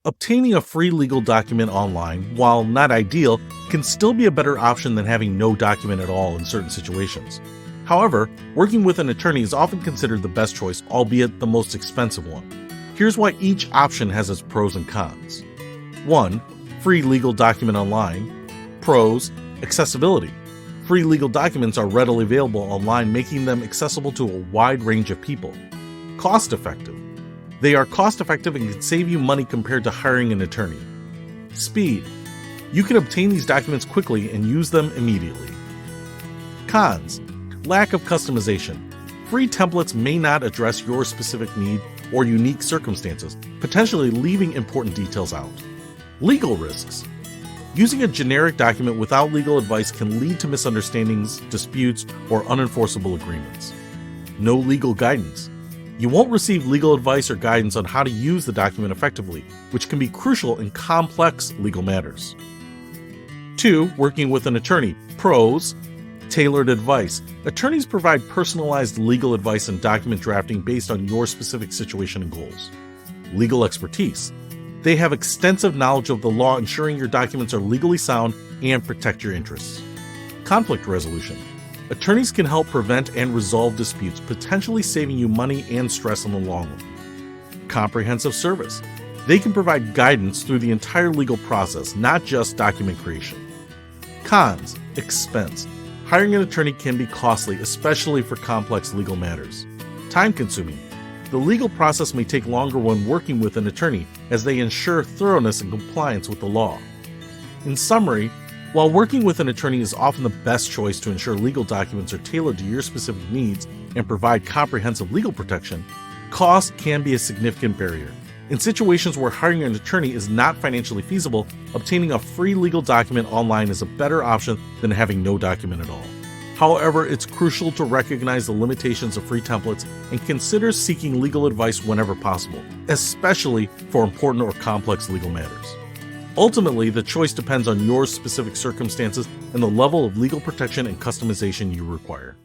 Obtaining a free legal document online, while not ideal, can still be a better option than having no document at all in certain situations. However, working with an attorney is often considered the best choice, albeit the most expensive one. Here's why each option has its pros and cons. 1. Free legal document online. Pros: accessibility. Free legal documents are readily available online, making them accessible to a wide range of people. Cost-effective. They are cost-effective and can save you money compared to hiring an attorney. Speed. You can obtain these documents quickly and use them immediately. Cons. Lack of customization. Free templates may not address your specific need or unique circumstances, potentially leaving important details out. Legal risks. Using a generic document without legal advice can lead to misunderstandings, disputes, or unenforceable agreements. No legal guidance. You won't receive legal advice or guidance on how to use the document effectively, which can be crucial in complex legal matters. 2. Working with an attorney. Pros: tailored advice. Attorneys provide personalized legal advice and document drafting based on your specific situation and goals. Legal expertise. They have extensive knowledge of the law, ensuring your documents are legally sound and protect your interests. Conflict resolution. Attorneys can help prevent and resolve disputes, potentially saving you money and stress in the long run. Comprehensive service. They can provide guidance through the entire legal process, not just document creation. Cons: expense. Hiring an attorney can be costly, especially for complex legal matters. Time-consuming. The legal process may take longer when working with an attorney, as they ensure thoroughness and compliance with the law. In summary, while working with an attorney is often the best choice to ensure legal documents are tailored to your specific needs and provide comprehensive legal protection, cost can be a significant barrier. In situations where hiring an attorney is not financially feasible, obtaining a free legal document online is a better option than having no document at all. However, it's crucial to recognize the limitations of free templates and consider seeking legal advice whenever possible, especially for important or complex legal matters. Ultimately, the choice depends on your specific circumstances and the level of legal protection and customization you require.